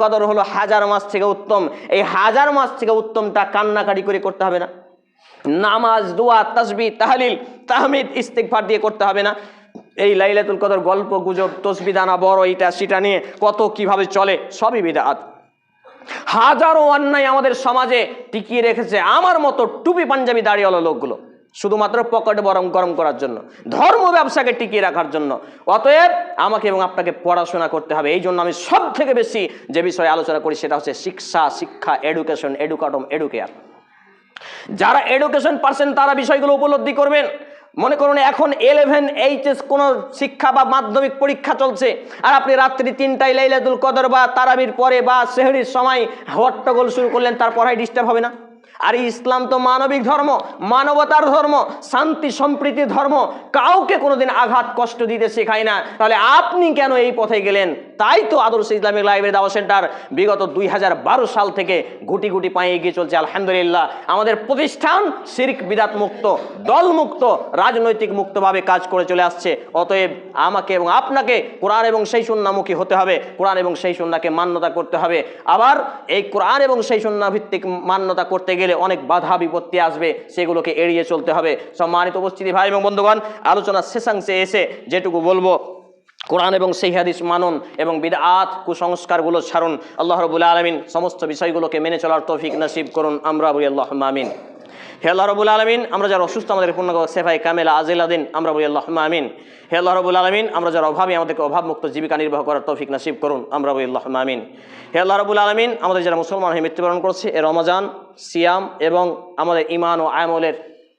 কদর হলো 1000 মাস থেকে উত্তম। এই 1000 মাস থেকে উত্তমটা কান্নাকাটি করে করতে হবে না, নামাজ, দোয়া, তাসবিহ, তাহলিল, তাহমিদ, ইস্তিগফার দিয়ে করতে হবে না। এই লাইলাতুল কদর গল্প গুজব, তসবিহ দানা বড় এটা সেটা নিয়ে কত কিভাবে চলে, সবই বিদআত। হাজারো অন্যায় আমাদের সমাজে টিকিয়ে রেখেছে আমার মতো টুপি পাঞ্জাবি দাড়িওয়ালা লোকগুলো, শুধুমাত্র পকেট গরম করার জন্য, ধর্ম ব্যবসাকে টিকিয়ে রাখার জন্য। অতএব আমাকে এবং আপনাকে পড়াশোনা করতে হবে। এই জন্য আমি সব থেকে বেশি যে বিষয়ে আলোচনা করি সেটা হচ্ছে শিক্ষা, এডুকেশন, এডুকাটম, এডুকেয়ার। যারা এডুকেশন পারছেন তারা বিষয়গুলো উপলব্ধি করবেন। মনে করুন এখন 11 HS কোন শিক্ষা বা মাধ্যমিক পরীক্ষা চলছে, আর আপনি রাত্রি 3টায় লাইলাতুল কদর বা তারাবির পরে বা সেহরির সময় হট্টগোল শুরু করলেন, তার পড়ায় ডিস্টার্ব হবে না? আর ইসলাম তো মানবিক ধর্ম, মানবতার ধর্ম, শান্তি সম্প্রীতির ধর্ম, কাউকে কোনোদিন আঘাত কষ্ট দিতে শেখায় না। তাহলে আপনি কেন এই পথে গেলেন? তাই তো আদর্শ ইসলামিক লাইব্রেরি দাওয়াত সেন্টার বিগত 2012 সাল থেকে গুটি গুটি পায়ে এগিয়ে চলছে। আলহামদুলিল্লাহ আমাদের প্রতিষ্ঠান শিরক বিদআত মুক্ত, দল মুক্ত, রাজনৈতিক মুক্তভাবে কাজ করে চলে আসছে। অতএব আমাকে এবং আপনাকে কোরআন এবং সেই সুন্নাহমুখী হতে হবে, কোরআন এবং সেই সুন্নাহকে মান্যতা করতে হবে। আবার এই কোরআন এবং সেই সুন্নাহ ভিত্তিক মান্যতা করতে গেলে অনেক বাধা বিপত্তি আসবে, সেগুলোকে এড়িয়ে চলতে হবে। সম্মানিত উপস্থিতি ভাই এবং বন্ধুগণ, আলোচনার শেষাংশে এসে যেটুকু বলবো, কোরআন এবং সেই হাদিস মানুন এবং বিদআত কুসংস্কারগুলো ছাড়ুন। আল্লাহ রাব্বুল আলামিন সমস্ত বিষয়গুলোকে মেনে চলার তৌফিক নসিব করুন, আমরা বলি আল্লাহুম্মা আমিন। হে আল্লাহ রাব্বুল আলামিন, আমরা যারা অসুস্থ আমাদের পূর্ণ সেফায়ে কামেলা আজিলা দিন, আমরা বলি আল্লাহুম্মা আমিন। হে আল্লাহ রাব্বুল আলামিন, আমরা যারা অভাবী আমাদেরকে অভাবমুক্ত জীবিকা নির্বাহ করার তৌফিক নসিব করুন, আমরা বলি আল্লাহুম্মা আমিন। হে আল্লাহ রাব্বুল আলামিন, আমাদের যারা মুসলমান হয়ে মৃত্যুবরণ করছে এ রমজান, সিয়াম এবং আমাদের ঈমান ও আমলের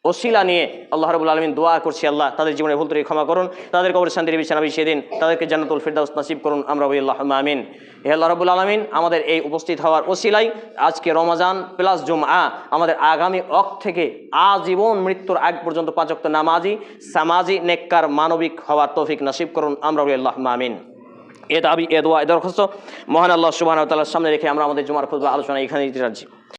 ওসিলা নিয়ে আল্লাহ রাব্বুল আলামিন দোয়া করছি, আল্লাহ তাদের জীবনের ভুল ত্রুটি ক্ষমা করুন, তাদের কবরের শান্তির বিছানা বিছিয়ে দিন, তাদেরকে জান্নাতুল ফিরদাউস নসিব করুন, আমরা বলি আল্লাহুম্মা আমিন। হে আল্লাহ রাব্বুল আলামিন, আমাদের এই উপস্থিত হওয়ার ওসিলাই আজকে রমজান প্লাস জুমআ আমাদের আগামী অক্ট থেকে আজীবন মৃত্যুর আগ পর্যন্ত 5 ওয়াক্ত নামাজি, সামাজি, নেককার, মানবিক হওয়ার তৌফিক নসিব করুন, আমরা বলি আল্লাহুম্মা আমিন। এ দাবি, এ দোয়া, এ দরখাস্ত মহান আল্লাহ সুবহানাহু ওয়া তাআলার সামনে রেখে আমরা আমাদের জুমার খুতবা আলোচনা এখানেই দিতে যাচ্ছি।